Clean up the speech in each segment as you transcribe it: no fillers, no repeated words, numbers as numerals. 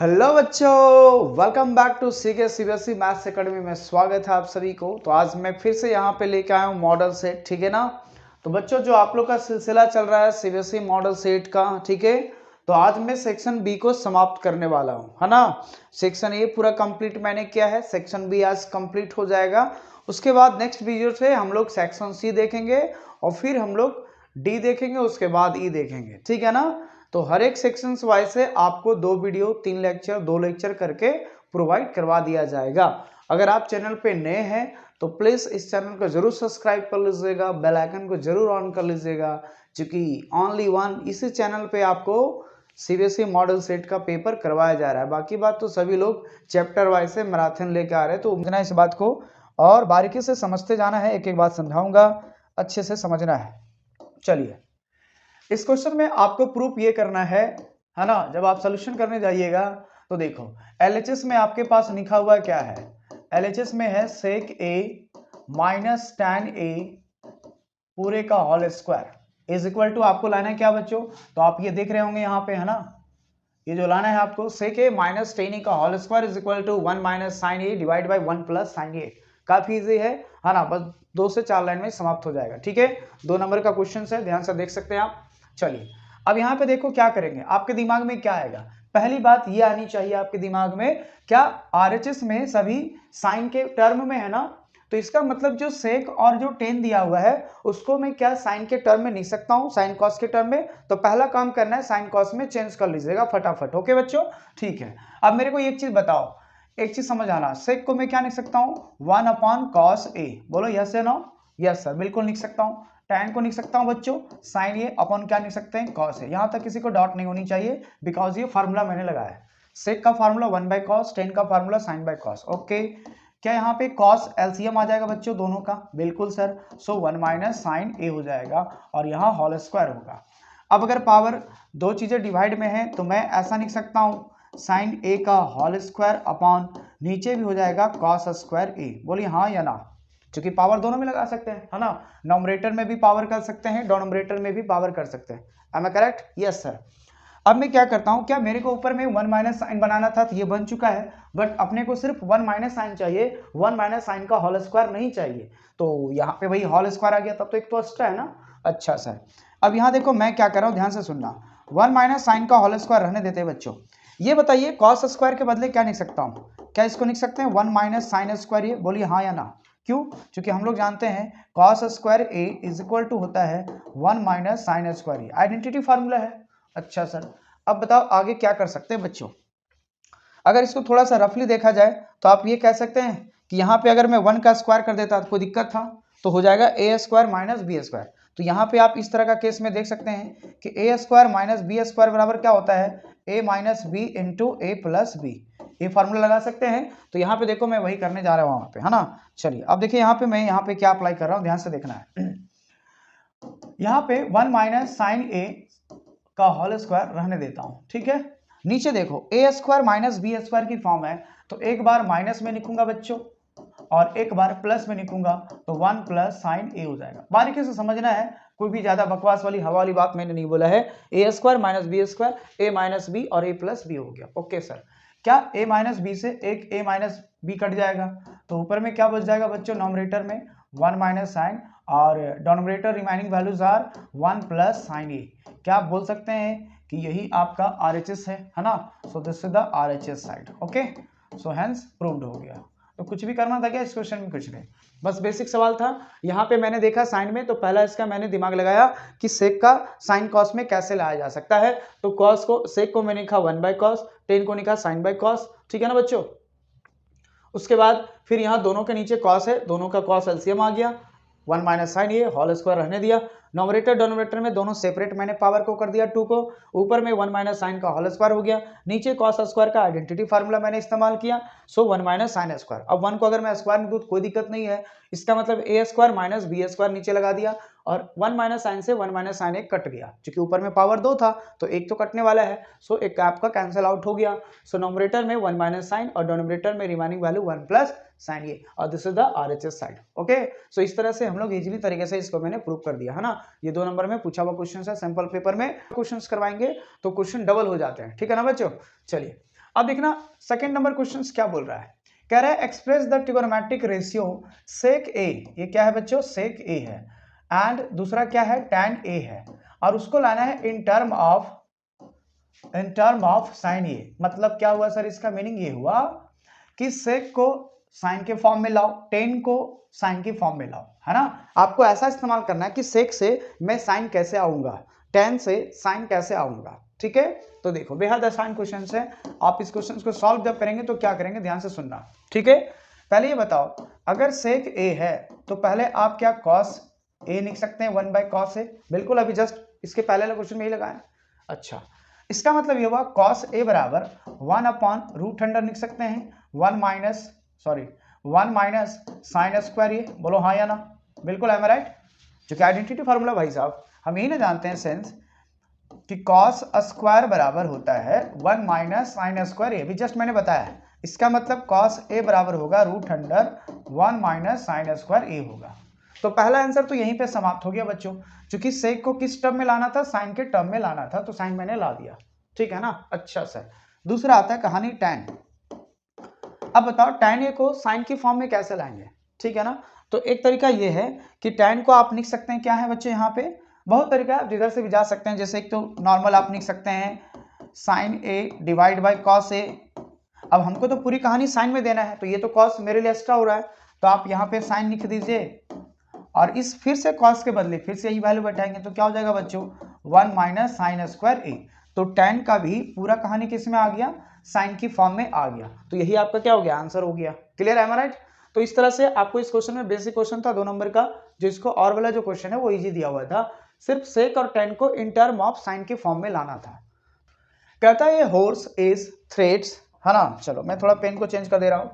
Hello बच्चों, welcome back to CK CBSE maths academy में स्वागत है आप सभी को। तो आज मैं फिर से यहाँ पे लेके आया हूँ मॉडल सेट, ठीक है ना। तो बच्चों जो आप लोग का सिलसिला चल रहा है सीबीएसई मॉडल सेट का, ठीक है। तो आज मैं सेक्शन बी को समाप्त करने वाला हूँ, है ना। सेक्शन ए पूरा कंप्लीट मैंने किया है, सेक्शन बी आज कंप्लीट हो जाएगा। उसके बाद नेक्स्ट वीडियो से हम लोग सेक्शन सी देखेंगे और फिर हम लोग डी देखेंगे, उसके बाद ई देखेंगे, ठीक है ना। तो हर एक सेक्शन वाइज से आपको 2 वीडियो 3 लेक्चर 2 लेक्चर करके प्रोवाइड करवा दिया जाएगा। अगर आप चैनल पे नए हैं तो प्लीज इस चैनल को जरूर सब्सक्राइब कर लीजिएगा, बेल आइकन को जरूर ऑन कर लीजिएगा, क्योंकि ओनली वन इसी चैनल पे आपको सीबीएसई मॉडल सेट का पेपर करवाया जा रहा है। बाकी बात तो सभी लोग चैप्टर वाइज से मैराथन लेके आ रहे हैं, तो समझना इस बात को और बारीकी से समझते जाना है। एक एक बात समझाऊंगा, अच्छे से समझना है। चलिए, इस क्वेश्चन में आपको प्रूफ ये करना है ना। जब आप सोल्यूशन करने जाइएगा तो देखो एलएचएस में आपके पास लिखा हुआ क्या है। एलएचएस में है सेक ए माइनस tan ए पूरे का whole square is equal to, आपको लाना है क्या बच्चों, तो आप ये देख रहे होंगे यहाँ पे, है ना। ये जो लाना है आपको सेक ए माइनस tan ए का whole square is equal to 1 minus sine a divide by 1 plus sine a. काफी इजी है ना। बस 2 से 4 लाइन में समाप्त हो जाएगा, ठीक है। 2 नंबर का क्वेश्चन है, ध्यान से देख सकते हैं आप। चलिए, अब यहाँ पे देखो क्या करेंगे। आपके दिमाग में क्या आएगा, पहली बात ये आनी चाहिए आपके दिमाग में, क्या आरएचएस में सभी साइन के टर्म में है ना। तो इसका मतलब जो सेक और जो टेन दिया हुआ है उसको मैं क्या साइन के टर्म में लिख सकता हूँ, साइन कॉस के टर्म में। तो पहला काम करना है साइन कॉस में चेंज कर लीजिएगा फटाफट। ओके बच्चों, ठीक है। अब मेरे को एक चीज बताओ, एक चीज समझ आना, सेक को मैं क्या लिख सकता हूँ, 1 अपॉन कॉस ए। बोलो यस या नो। यस सर, बिल्कुल लिख सकता हूँ। tan को लिख सकता हूं बच्चों साइन ए अपॉन क्या लिख सकते हैं, कॉस ए। यहां तक किसी को डाउट नहीं होनी चाहिए, बिकॉज ये फार्मूला मैंने लगाया है। सेक का फार्मूला 1 बाय कॉस, tan का formula sign by cos. Okay, क्या यहाँ पे कॉस एलसीएम आ जाएगा बच्चों दोनों का, बिल्कुल सर। सो 1 माइनस साइन ए हो जाएगा और यहाँ होल स्क्वायर होगा। अब अगर पावर दो चीजें डिवाइड में है तो मैं ऐसा लिख सकता हूं साइन ए का होल स्क्वायर अपॉन नीचे भी हो जाएगा कॉस स्क्वायर ए। बोलिए हाँ या ना, क्योंकि पावर दोनों में लगा सकते हैं, है ना। नॉमरेटर में भी पावर कर सकते हैं, डिनोमिनेटर में भी पावर कर सकते हैं। Am I correct? Yes sir. अब मैं क्या करता हूं, क्या मेरे को ऊपर में 1 माइनस साइन बनाना था तो ये बन चुका है, बट अपने को सिर्फ 1 माइनस साइन चाहिए, 1 माइनस साइन का होल स्क्वायर नहीं चाहिए। तो यहाँ पे भाई होल स्क्वायर आ गया, तब तो एक तो एक्स्ट्रा है ना। अच्छा सर, अब यहाँ देखो मैं क्या कर रहा हूँ, ध्यान से सुनना। 1 माइनस साइन का होल स्क्वायर रहने देते हैं बच्चों। ये बताइए कॉस स्क्वायर के बदले क्या लिख सकता हूँ, क्या इसको लिख सकते हैं 1 माइनस साइन स्क्वायर? ये बोलिए हाँ या ना। क्यों? क्योंकि हम लोग जानते हैं cos square A is equal to होता है 1 minus sine square A, identity formula है। अच्छा सर, अब बताओ आगे क्या कर सकते हैं बच्चों। अगर इसको थोड़ा सा रफली देखा जाए तो आप ये कह सकते हैं कि यहाँ पे अगर मैं 1 का स्क्वायर कर देता तो कोई दिक्कत था, तो हो जाएगा ए स्क्वायर माइनस बी स्क्वायर। तो यहाँ पे आप इस तरह का केस में देख सकते हैं कि ए स्क्वायर माइनस बी स्क्वायर बराबर क्या होता है, ए माइनस बी इंटू ए प्लस बी। ये फार्मूला लगा सकते हैं। तो यहाँ पे देखो मैं वही करने जा रहा हूँ वहां पे, है ना। चलिए अब देखिए यहाँ पे मैं यहाँ पे क्या अप्लाई कर रहा हूँ, ध्यान से देखना है। यहाँ पे 1 माइनस साइन ए का होल स्क्वायर रहने देता हूँ, ठीक है। नीचे देखो ए स्क्वायर माइनस बी स्क्वायर की फॉर्म है, तो एक बार माइनस में लिखूंगा बच्चों और एक बार प्लस में लिखूंगा, तो 1 प्लस साइन ए हो जाएगा। बारीकी से समझना है, कोई भी ज्यादा बकवास वाली हवा वाली बात मैंने नहीं बोला है। ए स्क्वायर माइनस बी स्क्वायर, ए माइनस बी और ए प्लस बी हो गया। ओके सर, क्या ए माइनस बी से एक ए माइनस बी कट जाएगा, तो ऊपर में क्या बच जाएगा बच्चों, नॉमिनेटर में 1 माइनस साइन और denominator remaining values are 1 plus sine a. क्या आप बोल सकते हैं कि यही आपका आरएचएस है ना। So this is the RHS side. Okay, so hence proved हो गया। तो कुछ भी करना था क्या इस क्वेश्चन में, कुछ नहीं, बस बेसिक सवाल था। यहाँ पे मैंने देखा साइन में, तो पहला इसका मैंने दिमाग लगाया कि सेक का साइन कॉस में कैसे लाया जा सकता है। तो कॉस को, सेक को मैंने लिखा 1 बाय कॉस, टेन को लिखा साइन बाय कॉस, ठीक है ना बच्चों। उसके बाद फिर यहाँ दोनों के नीचे कॉस है, दोनों का कॉस एलसीएम आ गया, 1 माइनस साइन ये होल स्क्वायर रहने दिया। नॉमिनेटर डिनोमिनेटर में दोनों सेपरेट मैंने पावर को कर दिया 2 को, ऊपर में 1 माइनस साइन का होल स्क्वायर हो गया, नीचे कॉस स्क्वायर का आइडेंटिटी फार्मूला मैंने इस्तेमाल किया। सो 1 माइनस साइन स्क्वायर। अब 1 को अगर मैं स्क्वायर में दूं तो कोई दिक्कत नहीं है, इसका मतलब ए स्क्वायर माइनस बी स्क्वायर नीचे लगा दिया और 1 माइनस साइन से 1 माइनस साइन एक कट गया, क्योंकि ऊपर में पावर 2 था तो एक तो कटने वाला है। सो एक आपका कैंसिल आउट हो गया। सो नॉमिनेटर में 1 माइनस साइन और डिनोमिनेटर में रिमाइनिंग वैल्यू 1 प्लस साइन ये, और this is the RHS side. Okay, so इस तरह से हम लोग इजीली तरीके से इसको मैंने प्रूव कर दिया, है ना। ये 2 नंबर में पूछा हुआ क्वेश्चन है, सैंपल पेपर में क्वेश्चन करवाएंगे तो क्वेश्चन डबल हो जाते हैं, ठीक है ना बच्चों। चलिए अब देखना सेकंड नंबर क्वेश्चन क्या बोल रहा है, कह रहा है एक्सप्रेस द ट्रिगोनोमेट्रिक रेशियो सेक ए, ये क्या है बच्चों, सेक ए है, एंड दूसरा क्या है, टैन ए है, और उसको लाना है इन टर्म ऑफ साइन ए। मतलब क्या हुआ सर, इसका मीनिंग ये हुआ कि सेक को साइन के फॉर्म में लाओ, टेन को साइन के फॉर्म में लाओ, है ना। आपको ऐसा इस्तेमाल करना है कि सेक से मैं साइन कैसे आऊंगा, टेन से साइन कैसे आऊंगा, ठीक है। तो देखो बेहद आसान क्वेश्चन है, आप इस क्वेश्चन को सॉल्व जब करेंगे तो क्या करेंगे, ध्यान से सुनना, ठीक है। पहले ये बताओ, अगर सेक ए है तो पहले आप क्या कॉस ए लिख सकते हैं, 1/cos ए, बिल्कुल अभी जस्ट इसके पहले वाले क्वेश्चन में ही लगाया। अच्छा, इसका मतलब ये हुआ cos a बराबर 1/√100 लिख सकते हैं, 1 माइनस साइन स्क्वायर ए, बोलो हाँ या ना, बिल्कुल एम राइट। जो कि आइडेंटिटी फार्मूला भाई साहब हम यही ना जानते हैं सेंस कि cos स्क्वायर बराबर होता है 1 माइनस साइन स्क्वायर ए, भी जस्ट मैंने बताया है। इसका मतलब cos a बराबर होगा √100 1 माइनस साइन स्क्वायर ए होगा। तो पहला आंसर तो यहीं पे समाप्त हो गया बच्चों, क्योंकि सेक को किस टर्म में लाना था, साइन के टर्म में लाना था, तो साइन मैंने ला दिया, ठीक है ना। अच्छा सर, दूसरा आता है कहानी टैन। अब बताओ टैन ए को साइन की फॉर्म में कैसे लाएंगे, ठीक है ना। तो एक तरीका ये है कि टैन को आप लिख सकते हैं, क्या है बच्चे यहाँ पे बहुत तरीका है, आप जिधर से भी जा सकते हैं। जैसे एक तो नॉर्मल आप लिख सकते हैं sine a divide by cos a. अब हमको तो पूरी कहानी साइन में देना है, तो ये तो कॉस मेरे लिए एक्स्ट्रा हो रहा है, तो आप यहाँ पे साइन लिख दीजिए, और इस फिर से कॉस के बदले फिर से यही वैल्यू बैठाएंगे, तो क्या हो जाएगा बच्चों, 1 माइनस साइन स्क्वायर ए। तो टैन का भी पूरा कहानी किस में आ गया, साइन की फॉर्म में आ गया। तो यही आपका क्या हो गया, आंसर हो गया। क्लियर है राइट। तो इस तरह से आपको इस क्वेश्चन में बेसिक क्वेश्चन था 2 नंबर का, जो इसको और वाला जो क्वेश्चन है वो इजी दिया हुआ था, सिर्फ सेक और टैन को इन टर्म ऑफ साइन के फॉर्म में लाना था। कहता है ये हॉर्स इज थ्रेड्स, है ना। चलो मैं थोड़ा पेन को चेंज कर दे रहा हूं।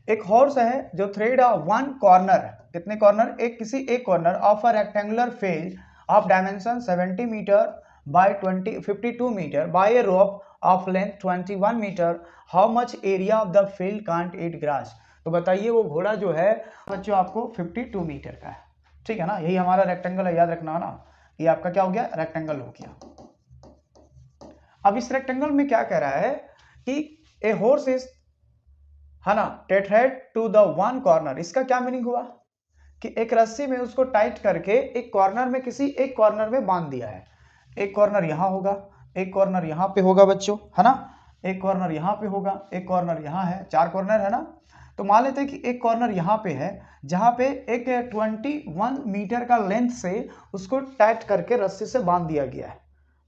एक हॉर्स है जो थ्रेड वन कॉर्नर, कितने कॉर्नर, एक corner of a rectangular field of dimension 70 metre by 52 metre by a rope of length 21 metre, how much area of the field can't it grass. तो बताइए वो घोड़ा जो है बच्चों आपको 52 मीटर का है, ठीक है ना। यही हमारा रेक्टेंगल है, याद रखना ना, ये आपका क्या हो गया, रेक्टेंगल हो गया। अब इस रेक्टेंगल में क्या कह रहा है कि ए हॉर्स इज, है ना, tethered to the one corner. इसका क्या मीनिंग हुआ कि एक रस्सी में उसको टाइट करके एक कॉर्नर में, किसी एक कॉर्नर में बांध दिया है। एक कॉर्नर यहां होगा, एक कॉर्नर यहां पे होगा बच्चों, है ना, एक कॉर्नर यहां पे होगा, एक कॉर्नर यहां है, 4 कॉर्नर है ना। तो मान लेते हैं कि एक कॉर्नर यहां पे है, जहां पे एक 21 मीटर का लेंथ से उसको टाइट करके रस्सी से बांध दिया गया है,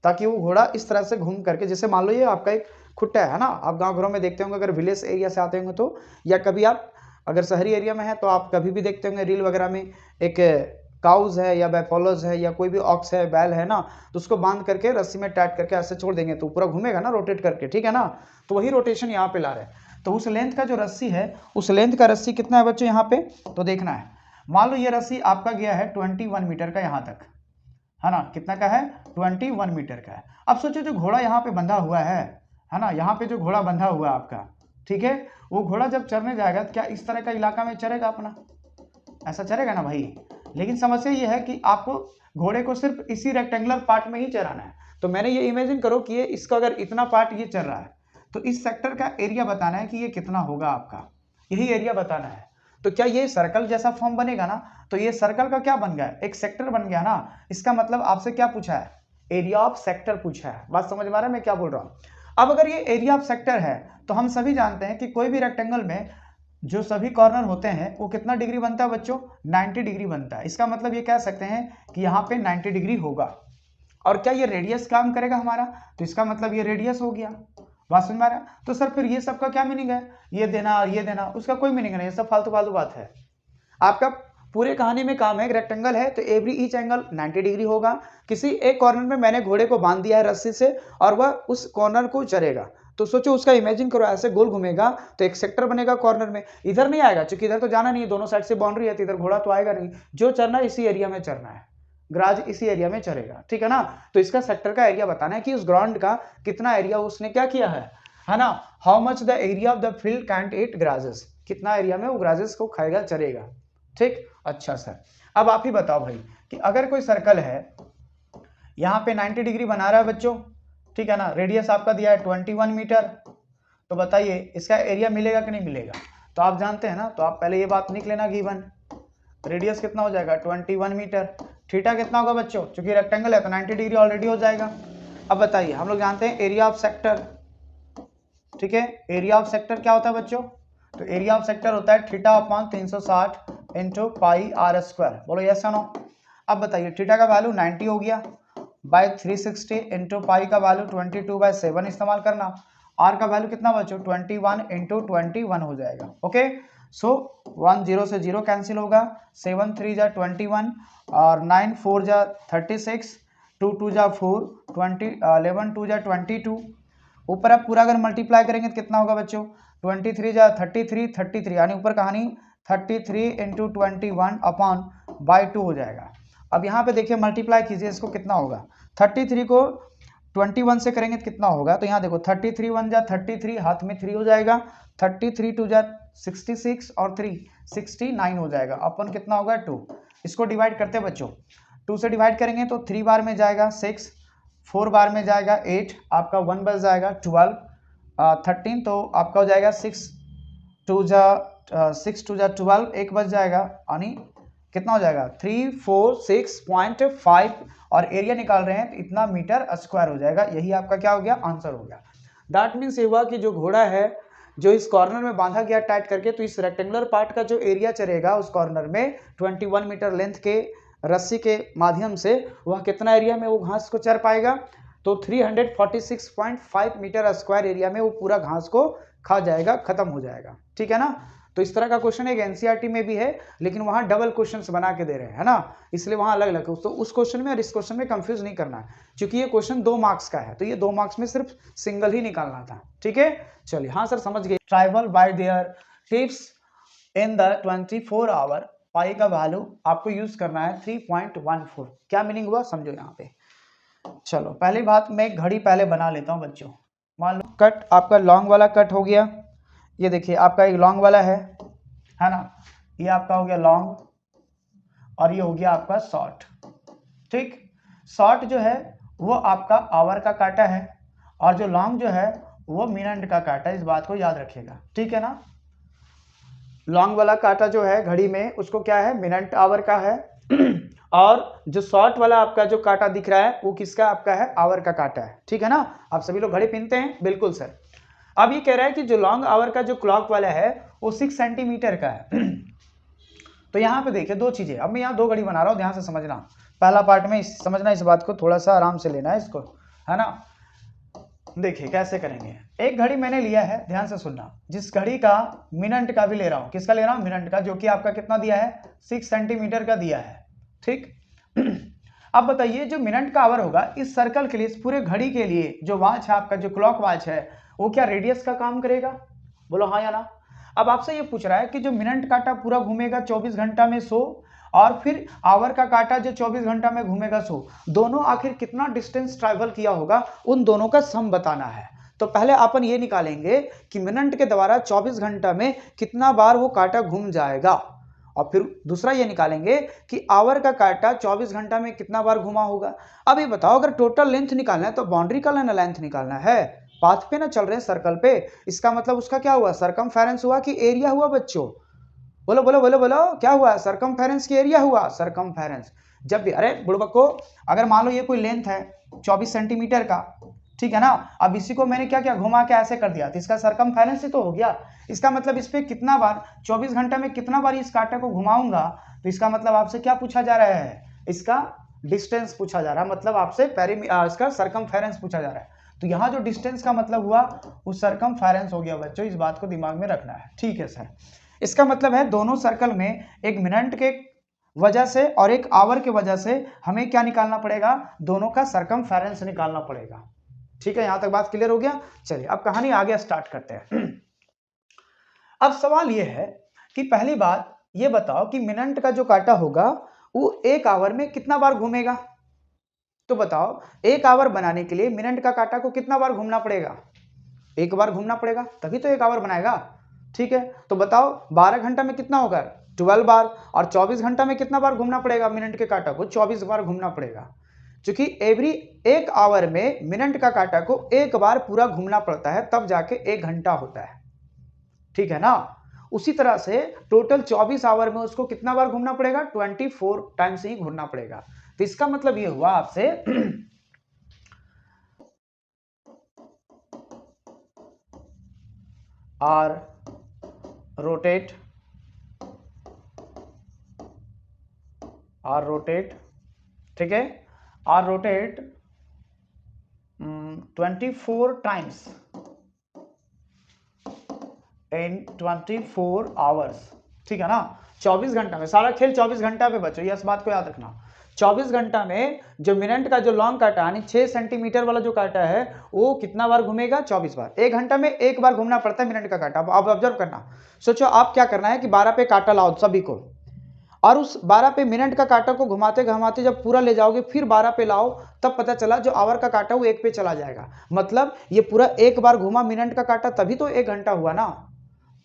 ताकि वो घोड़ा इस तरह से घूम करके, जैसे मान लो ये आपका एक खुट्टा है ना, आप गांव घरों में देखते होंगे, अगर विलेज एरिया से आते होंगे तो, या कभी आप अगर शहरी एरिया में है तो आप कभी भी देखते होंगे रील वगैरह में, एक काउज है या बैफोलोज है या कोई भी ऑक्स है, बैल है ना, तो उसको बांध करके रस्सी में टाइट करके ऐसे छोड़ देंगे तो पूरा घूमेगा ना रोटेट करके, ठीक है ना। तो वही रोटेशन यहाँ पे ला रहे हैं। तो उस लेंथ का जो रस्सी है, उस लेंथ का रस्सी कितना है बच्चों यहाँ पे, तो देखना है। मान लो ये रस्सी आपका गया है 21 मीटर का यहाँ तक, है ना, कितना का है, 21 मीटर का है। अब सोचो जो घोड़ा यहाँ पे बंधा हुआ है ना, यहाँ पे जो घोड़ा बंधा हुआ है आपका, ठीक है, वो घोड़ा जब चरने जाएगा तो क्या इस तरह का इलाका में चरेगा अपना, ऐसा चरेगा ना भाई। लेकिन समस्या ये है कि आपको घोड़े को सिर्फ इसी रेक्टेंगुलर पार्ट में ही चराना है। तो मैंने ये इमेजिन करो कि ये इसका अगर इतना पार्ट ये चल रहा है, तो इस सेक्टर का एरिया बताना है कि ये कितना होगा आपका, यही एरिया बताना है। तो क्या ये सर्कल जैसा फॉर्म बनेगा ना, तो ये सर्कल का क्या बन गया, एक सेक्टर बन गया ना। इसका मतलब आपसे क्या पूछा है, एरिया ऑफ सेक्टर पूछा है। बात समझ में आ रहा है मैं क्या बोल रहा हूँ। अब अगर ये एरिया ऑफ सेक्टर है तो हम सभी जानते हैं कि कोई भी रेक्टेंगल में जो सभी कॉर्नर होते हैं वो कितना डिग्री बनता है बच्चों, 90 डिग्री बनता है। इसका मतलब ये कह सकते हैं कि यहाँ पे 90 डिग्री होगा। और क्या ये रेडियस काम करेगा हमारा, तो इसका मतलब ये रेडियस हो गया। बात समझ में आ रहा है। तो सर फिर ये सब का क्या मीनिंग है, ये देना और ये देना, उसका कोई मीनिंग नहीं, ये सब फालतू फालतू बात है। आपका पूरे कहानी में काम है, एक रेक्टेंगल है तो एवरी ईच एंगल 90 डिग्री होगा। किसी एक कॉर्नर में मैंने घोड़े को बांध दिया है रस्सी से और वह उस कॉर्नर को चरेगा। तो सोचो उसका इमेजिन करो, ऐसे गोल घूमेगा तो एक सेक्टर बनेगा कॉर्नर में, इधर नहीं आएगा क्योंकि इधर तो जाना नहीं है, दोनों साइड से बाउंड्री है, तो इधर घोड़ा तो आएगा नहीं। जो चरना इसी एरिया में चरना है, ग्राज इसी एरिया में चरेगा, ठीक है ना। तो इसका सेक्टर का एरिया बताना है कि उस ग्राउंड का कितना एरिया उसने क्या किया है ना। How much the area of the field can't it grazes, कितना एरिया में वो ग्राजेस को खाएगा, चरेगा, ठीक। अच्छा सर, अब आप ही बताओ भाई कि अगर कोई सर्कल है यहाँ पे 90 डिग्री बना रहा है बच्चों, ठीक है ना, रेडियस आपका दिया है 21 मीटर, तो बताइए इसका एरिया मिलेगा कि नहीं मिलेगा? तो आप जानते हैं ना, तो आप पहले ये बात लिख लेना, गिवन रेडियस कितना हो जाएगा 21 मीटर, थीटा कितना होगा बच्चों, चूंकि रेक्टेंगल है तो 90 डिग्री ऑलरेडी हो जाएगा। अब बताइए हम लोग जानते हैं एरिया ऑफ सेक्टर, ठीक है, एरिया ऑफ सेक्टर क्या होता है बच्चों? तो एरिया ऑफ सेक्टर होता है theta upon 360 into pi r square, बोलो यस या नो। अब बताइए थीटा का वैल्यू 90 हो गया बाय 360 इंटू पाई का वैल्यू 22/7 इस्तेमाल करना, आर का वैल्यू कितना बच्चों 21 इंटू 21 हो जाएगा। ओके, सो 1 0 से 0 कैंसिल होगा, 7 3 जा 21 और 9 4 जा 36, 2 2 जा 4, 11 2 जा 22, ऊपर आप पूरा अगर मल्टीप्लाई करेंगे तो कितना होगा बच्चों 23 जा 33 यानी ऊपर कहानी 33 इंटू 21 अपॉन बाई 2 हो जाएगा। अब यहाँ पे देखिए मल्टीप्लाई कीजिए इसको, कितना होगा 33 को 21 से करेंगे तो कितना होगा, तो यहाँ देखो 33 1 जा 33, हाथ में 3 हो जाएगा, 33 2 जा 66 और 3 69 हो जाएगा, अपन कितना होगा 2। इसको डिवाइड करते हैं बच्चों, 2 से डिवाइड करेंगे तो 3 बार में जाएगा 6, 4 बार में जाएगा 8, आपका 1 बच जाएगा 12, 13 तो आपका हो जाएगा 6 2 जा 12, एक बच जाएगा, यानी कितना हो जाएगा 346.5 और एरिया निकाल रहे हैं तो इतना मीटर स्क्वायर हो जाएगा। यही आपका क्या हो गया आंसर हो गया। दैट मीन्स ये हुआ कि जो घोड़ा है जो इस कॉर्नर में बांधा गया टाइट करके, तो इस रेक्टेंगुलर पार्ट का जो एरिया चलेगा उस कॉर्नर में 21 मीटर लेंथ के रस्सी के माध्यम से वह कितना एरिया में वो घास को चर पाएगा, तो 346.5 मीटर स्क्वायर एरिया में वो पूरा घास को खा जाएगा, खत्म हो जाएगा। ठीक है ना, तो इस तरह का क्वेश्चन एक एनसीईआरटी में भी है, लेकिन वहां डबल क्वेश्चंस बना के दे रहे हैं, है ना, इसलिए वहां अलग अलग, तो उस क्वेश्चन में और इस क्वेश्चन में कंफ्यूज नहीं करना है, क्योंकि ये क्वेश्चन 2 मार्क्स का है, तो ये 2 मार्क्स में सिर्फ सिंगल ही निकालना था। ठीक है, चलिए, हाँ सर समझ गए। Travel by their tips in the 24 hour, pi का वैल्यू आपको यूज करना है 3.14। क्या मीनिंग हुआ समझो यहाँ पे। चलो पहली बात, मैं घड़ी पहले बना लेता हूँ बच्चों। मान लो कट आपका लॉन्ग वाला कट हो गया, ये देखिए आपका एक लॉन्ग वाला है ना, ये आपका हो गया लॉन्ग और ये हो गया आपका शॉर्ट। ठीक, शॉर्ट जो है वो आपका आवर का काटा है और जो लॉन्ग जो है वो मिनट का काटा है, इस बात को याद रखिएगा। ठीक है ना, लॉन्ग वाला काटा जो है घड़ी में उसको क्या है मिनट आवर का है और जो शॉर्ट वाला आपका जो काटा दिख रहा है वो किसका आपका है आवर का काटा है। ठीक है ना, आप सभी लोग घड़ी पहनते हैं, बिल्कुल सर। अब ये कह रहा है कि जो लॉन्ग आवर का जो क्लॉक वाला है वो 6 सेंटीमीटर का है तो यहाँ पे देखिए 2 चीजें, अब मैं यहाँ 2 घड़ी बना रहा हूँ, ध्यान से समझना, पहला पार्ट में समझना, इस बात को थोड़ा सा आराम से लेना है इसको, है ना। देखिए कैसे करेंगे, एक घड़ी मैंने लिया है, ध्यान से सुनना, जिस घड़ी का मिनट का भी ले रहा हूँ, किसका ले रहा हूँ मिनट का, जो कि आपका कितना दिया है 6 सेंटीमीटर का दिया है। ठीक अब बताइए जो मिनट का आवर होगा इस सर्कल के लिए, इस पूरे घड़ी के लिए जो वॉच है आपका, जो क्लॉक वॉच है, वो क्या रेडियस का काम करेगा, बोलो हाँ या ना। अब आपसे ये पूछ रहा है कि जो मिनट काटा पूरा घूमेगा 24 घंटा में 100 और फिर आवर का काटा जो 24 घंटा में घूमेगा 100, दोनों आखिर कितना डिस्टेंस ट्रैवल किया होगा, उन दोनों का सम बताना है। तो पहले अपन ये निकालेंगे कि मिनट के द्वारा 24 घंटा में कितना बार वो काटा घूम जाएगा, और फिर दूसरा ये निकालेंगे कि आवर का काटा 24 घंटा में कितना बार घुमा होगा। अब ये बताओ अगर टोटल लेंथ निकालना है तो बाउंड्री का लेंथ निकालना है, पाथ पे ना चल रहे हैं सर्कल पे, इसका मतलब उसका क्या हुआ सरकमफेरेंस हुआ कि एरिया हुआ बच्चों, बोलो बोलो बोलो बोलो क्या हुआ, सरकमफेरेंस की एरिया हुआ, सरकमफेरेंस। जब भी अरे बुड़बक्को, अगर मान लो ये कोई लेंथ है 24 सेंटीमीटर का, ठीक है ना, अब इसी को मैंने क्या क्या घुमा के ऐसे कर दिया तो इसका सरकमफेरेंस ही तो हो गया। इसका मतलब इस पे कितना बार 24 घंटा में कितना बार इस कांटे को घुमाऊंगा, तो इसका मतलब आपसे क्या पूछा जा रहा है, इसका डिस्टेंस पूछा जा रहा है, मतलब आपसे इसका सरकमफेरेंस पूछा जा रहा है। तो यहाँ जो डिस्टेंस का मतलब हुआ वो सरकमफेरेंस हो गया बच्चों, इस बात को दिमाग में रखना है। ठीक है सर, इसका मतलब है दोनों सर्कल में एक मिनट के वजह से और एक आवर के वजह से हमें क्या निकालना पड़ेगा, दोनों का सरकमफेरेंस निकालना पड़ेगा। ठीक है, यहां तक बात क्लियर हो गया। चलिए अब कहानी आगे स्टार्ट करते हैं। अब सवाल यह है कि पहली बात ये बताओ कि मिनट का जो काटा होगा वो एक आवर में कितना बार घूमेगा। तो बताओ एक आवर बनाने के लिए मिनट का काटा को कितना बार घूमना पड़ेगा, एक बार घूमना पड़ेगा तभी तो एक आवर बनाएगा। ठीक है, तो बताओ 12 घंटा में कितना होगा 12 बार, और 24 घंटा में कितना बार घूमना पड़ेगा मिनट के काटा को 24 बार घूमना पड़ेगा। क्योंकि एवरी एक आवर में मिनट का कांटा को एक बार पूरा घूमना पड़ता है, तब जाके 1 घंटा होता है, ठीक है ना। उसी तरह से टोटल 24 आवर में उसको कितना बार घूमना पड़ेगा, 24 टाइम्स ही घूमना पड़ेगा। तो इसका मतलब ये हुआ आपसे आर रोटेट ठीक है, are rotate 24 times in 24 hours, ठीक है ना। 24 घंटा में, सारा खेल 24 घंटा पे बच्चों, इस बात को याद रखना। 24 घंटा में जो मिनट का जो लॉन्ग काटा यानी 6 सेंटीमीटर वाला जो काटा है वो कितना बार घूमेगा, 24 बार। 1 घंटा में एक बार घूमना पड़ता है मिनट का काटा। अब ऑब्जर्व करना, सोचो आप क्या करना है कि 12 पे काटा लाओ सभी को, और उस 12 पे मिनट का काटा को घुमाते घुमाते जब पूरा ले जाओगे फिर 12 पे लाओ, तब पता चला जो आवर का काटा वो 1 पे चला जाएगा। मतलब ये पूरा एक बार घुमा मिनट का काटा, तभी तो 1 घंटा हुआ ना।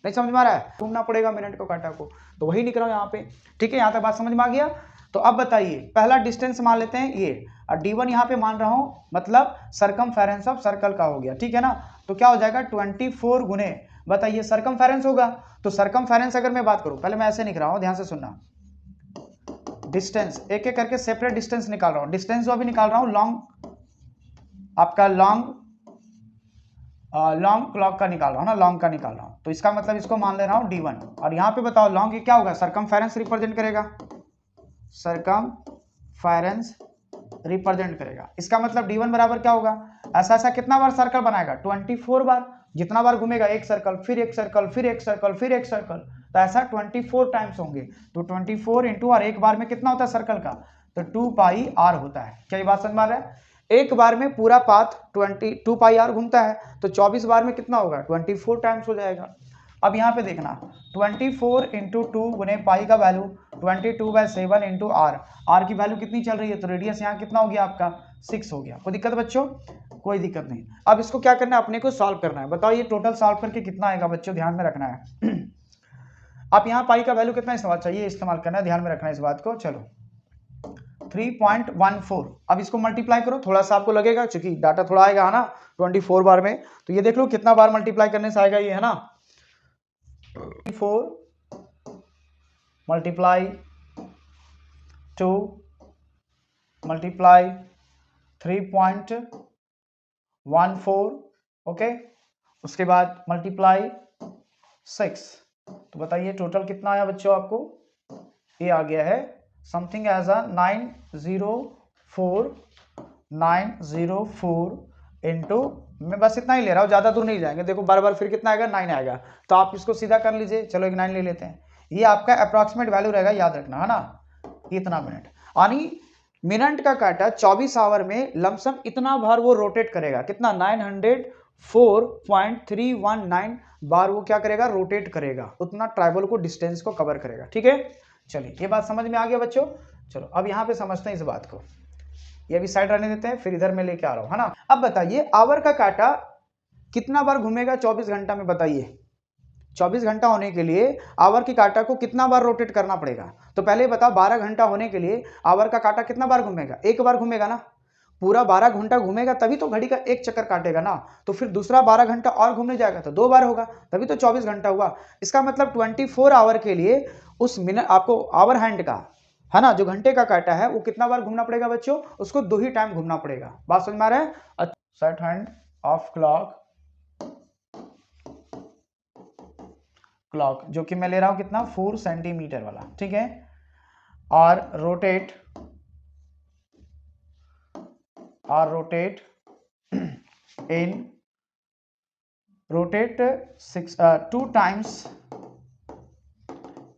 नहीं समझ में आ रहा है, घूमना पड़ेगा मिनट को काटा को, तो वही लिख रहा हूं यहाँ पे, ठीक है। यहाँ तक बात समझ में आ गया। तो अब बताइए, पहला डिस्टेंस मान लेते हैं ये, और d1 यहाँ पे मान रहा हूं, मतलब सरकमफेरेंस ऑफ सर्कल का हो गया, ठीक है ना। तो क्या हो जाएगा 24 गुने, बताइए सरकमफेरेंस होगा। तो सरकमफेरेंस अगर मैं बात करूं, पहले मैं ऐसे लिख रहा हूं, ध्यान से सुनना, डिस्टेंस एक एक करके सेपरेट डिस्टेंस निकाल रहा हूं। डिस्टेंस जो अभी निकाल रहा हूं लॉन्ग, आपका लॉन्ग क्लॉक का निकाल रहा हूं ना, लॉन्ग का निकाल रहा हूं। तो इसका मतलब इसको मान ले रहा हूं d1, और यहां पे बताओ लॉन्ग ये क्या होगा, सरकमफेरेंस रिप्रेजेंट करेगा, सरकमफेरेंस रिप्रेजेंट करेगा। इसका मतलब d1 बराबर क्या होगा, ऐसा ऐसा कितना बार सर्कल बनाएगा, 24 बार। जितना बार घूमेगा एक सर्कल, फिर एक सर्कल, फिर एक सर्कल, फिर एक सर्कल, तो ऐसा 24 टाइम्स होंगे। तो 24 इंटू, और एक बार में कितना होता है सर्कल का, तो 2 पाई आर होता है। क्या ये बात समझ में आ रहा है, एक बार में पूरा पाथ 2 पाई आर घूमता है, तो 24 बार में कितना होगा, 24 टाइम्स हो जाएगा। अब यहाँ पे देखना, 24 इंटू 2 गुने पाई का वैल्यू 22/7 इंटू आर, आर की वैल्यू कितनी चल रही है, तो रेडियस यहाँ कितना हो गया आपका 6 हो गया। कोई दिक्कत बच्चों, कोई दिक्कत नहीं। अब इसको क्या करना है, अपने को सॉल्व करना है। बताओ ये टोटल सॉल्व करके कितना आएगा बच्चों, ध्यान में रखना है। आप यहाँ पाई का वैल्यू कितना इस्तेमाल चाहिए, इस्तेमाल करना है, ध्यान में रखना है इस बात को। चलो 3.14, अब इसको मल्टीप्लाई करो, थोड़ा सा आपको लगेगा क्योंकि डाटा थोड़ा आएगा है ना 24 बार में, तो ये देख लो कितना बार मल्टीप्लाई करने से आएगा ये, है ना। 4 मल्टीप्लाई 2 मल्टीप्लाई 3.14, ओके, उसके बाद मल्टीप्लाई 6, तो बताइए टोटल कितना आया बच्चों आपको, ये आ गया है समथिंग एज अ 904 इंटू, मैं बस इतना ही ले रहा हूँ, ज्यादा दूर नहीं जाएंगे। देखो बार बार फिर कितना आएगा, 9 आएगा, तो आप इसको सीधा कर लीजिए। चलो एक 9 ले लेते हैं, ये आपका अप्रॉक्सीमेट वैल्यू रहेगा, याद रखना है ना, इतना मिनट। यानी मिनट का काटा 24 आवर में लमसम इतना बार वो रोटेट करेगा, कितना 904.319 बार वो क्या करेगा, रोटेट करेगा, उतना ट्राइबल को डिस्टेंस को कवर करेगा, ठीक है। चलिए ये बात समझ में आ गया बच्चों। चलो अब यहाँ पे समझते हैं इस बात को, ये भी साइड रहने देते हैं, फिर इधर में लेके आ रहा हूं, है ना। अब बताइए आवर का काटा कितना बार घूमेगा 24 घंटा में, बताइए 24 घंटा होने के लिए आवर की काटा को कितना बार रोटेट करना पड़ेगा। तो पहले बताओ 12 घंटा होने के लिए आवर का काटा कितना बार घूमेगा, एक बार घूमेगा ना, पूरा 12 घंटा घूमेगा तभी तो घड़ी का एक चक्कर काटेगा ना। तो फिर दूसरा 12 घंटा और घूमने जाएगा तो 2 बार होगा, तभी तो 24 घंटा हुआ। इसका मतलब 24 आवर के लिए उस मिनट आपको आवर हैंड का, है ना, जो घंटे का काटा है वो कितना बार घूमना पड़ेगा बच्चों, उसको 2 ही टाइम घूमना पड़ेगा। बात समझ में आ रहा है। सेट हैंड ऑफ क्लॉक जो कि मैं ले रहा हूं कितना, 4 सेंटीमीटर वाला, ठीक है, और rotate in 2 times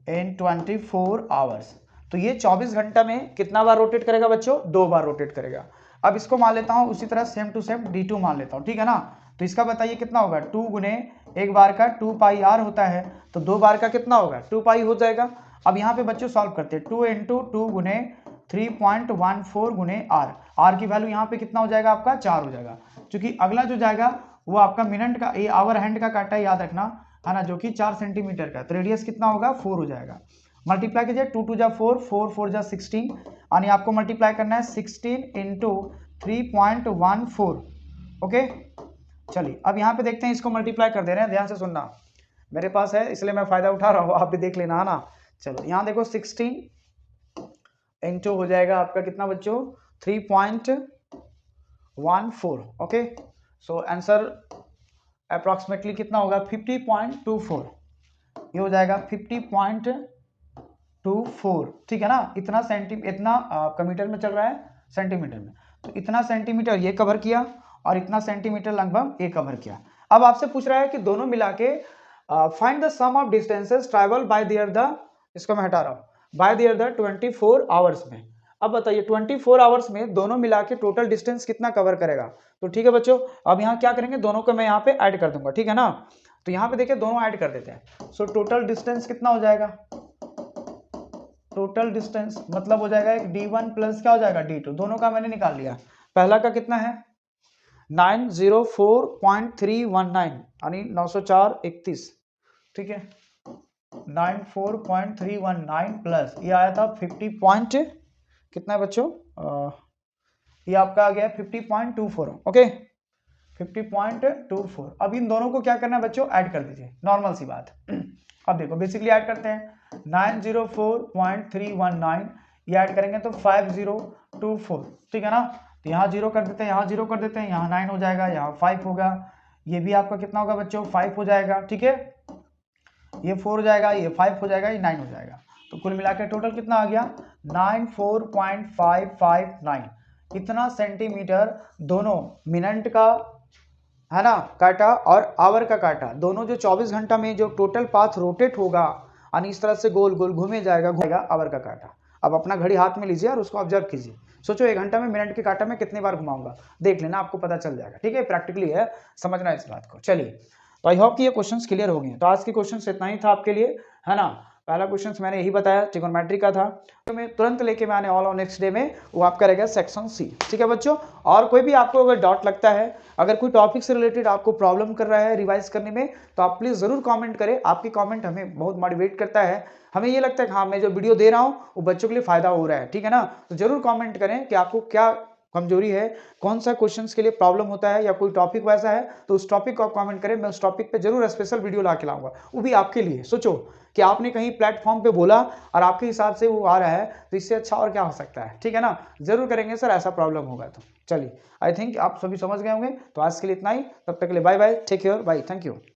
in 24 hours. तो ये 24 घंटा में कितना बार रोटेट करेगा बच्चों, 2 बार रोटेट करेगा। अब इसको मान लेता हूं उसी तरह सेम टू सेम d2 मान लेता हूं, ठीक है ना। तो इसका बताइए कितना होगा, 2 गुने एक बार का 2 पाई आर होता है, तो 2 बार का कितना होगा, 2 पाई हो जाएगा। अब यहाँ पे बच्चों सॉल्व करते हैं, 2 इंटू 2 गुने 3.14 गुने आर की वैल्यू यहाँ पे कितना हो जाएगा आपका, 4 हो जाएगा। क्योंकि अगला जो जाएगा वो आपका मिनट का, ये आवर हैंड का काटा याद रखना, है ना, जो कि 4 सेंटीमीटर का, तो रेडियस कितना होगा, 4 हो जाएगा। मल्टीप्लाई कीजिए, 2 2 जा 4, 4 4 जा 16, यानी आपको मल्टीप्लाई करना है 16 इंटू 3.14। ओके, चलिए अब यहाँ पे देखते हैं, इसको मल्टीप्लाई कर दे रहे हैं, ध्यान से सुनना, मेरे पास है इसलिए मैं फायदा उठा रहा हूँ, आप भी देख लेना है ना। चलो यहाँ देखो 16 इंटू हो जाएगा आपका कितना बच्चों, 3.14। ओके, सो आंसर अप्रॉक्सीमेटली कितना होगा, 50.24। ये हो जाएगा 50.24, ठीक है ना। इतना इतना आपका मीटर में चल रहा है, सेंटीमीटर में, तो इतना सेंटीमीटर ये कवर किया और इतना सेंटीमीटर लगभग ये कवर किया। अब आपसे पूछ रहा है कि दोनों मिला के find the sum of distances travel by their the, इसको मैं हटा रहा हूँ, बाय देयर द 24 आवर्स में। अब बताइए 24 आवर्स में दोनों मिला के टोटल डिस्टेंस कितना कवर करेगा। तो ठीक है बच्चों, अब यहाँ क्या करेंगे, दोनों को मैं यहाँ पे ऐड कर दूंगा, ठीक है ना। तो यहाँ पे देखिए दोनों ऐड कर देते हैं, सो टोटल डिस्टेंस कितना हो जाएगा, टोटल डिस्टेंस मतलब हो जाएगा एक d1 प्लस क्या हो जाएगा d2, दोनों का मैंने निकाल लिया। पहला का कितना है 904.319 यानी 904.31, ठीक है, 94.319 प्लस ये आया था 50 पॉइंट कितना है बच्चों, ये आपका आ गया 50.24। ओके, 50.24। अब इन दोनों को क्या करना है बच्चों, ऐड कर दीजिए, नॉर्मल सी बात। अब देखो बेसिकली ऐड करते हैं, 904.319 ये ऐड करेंगे तो 5024, ठीक है ना। तो यहाँ जीरो कर देते हैं, यहाँ जीरो कर देते हैं, यहाँ 9 हो जाएगा, यहाँ 5 होगा, ये भी आपका कितना होगा बच्चों 5 हो जाएगा, ठीक है, ये 4 हो जाएगा, ये 5 हो जाएगा, ये 9 हो जाएगा। तो कुल मिलाकर टोटल कितना आ गया 94.559। इतना सेंटीमीटर दोनों मिनट का है ना काटा और आवर का काटा, दोनों जो 24 घंटा में जो टोटल पाथ रोटेट होगा यानी इस तरह से गोल गोल घूमे जाएगा आवर का काटा। अब अपना घड़ी हाथ में लीजिए और उसको ऑब्जर्व कीजिए, सोचो 1 घंटा में मिनट के काटा में कितनी बार घुमाऊंगा, देख लेना आपको पता चल जाएगा, ठीक है, प्रैक्टिकली है, समझना इस बात को। चलिए, तो आई होप कि ये क्वेश्चंस क्लियर हो गए। तो आज के क्वेश्चन इतना ही था आपके लिए, है ना। पहला क्वेश्चन मैंने यही बताया, ट्रिगोनोमेट्री का था, तो मैं तुरंत लेके मैं आने वाला हूँ नेक्स्ट डे में, वो आपका रहेगा सेक्शन सी, ठीक है बच्चों। और कोई भी आपको अगर डाउट लगता है, अगर कोई टॉपिक से रिलेटेड आपको प्रॉब्लम कर रहा है रिवाइज करने में, तो आप प्लीज जरूर कमेंट करें, आपकी कमेंट हमें बहुत मोटिवेट करता है, हमें ये लगता है कि हाँ मैं जो वीडियो दे रहा हूँ वो बच्चों के लिए फायदा हो रहा है, ठीक है ना। तो जरूर कमेंट करें कि आपको क्या कमजोरी है, कौन सा क्वेश्चंस के लिए प्रॉब्लम होता है, या कोई टॉपिक वैसा है तो उस टॉपिक को आप कमेंट करें, मैं उस टॉपिक पे जरूर स्पेशल वीडियो ला के लाऊंगा, वो भी आपके लिए। सोचो कि आपने कहीं प्लेटफॉर्म पे बोला और आपके हिसाब से वो आ रहा है, तो इससे अच्छा और क्या हो सकता है, ठीक है ना। जरूर करेंगे सर, ऐसा प्रॉब्लम होगा तो। चलिए, आई थिंक आप सभी समझ गए होंगे। तो आज के लिए इतना ही, तब तक के लिए bye bye, take care, bye, thank you.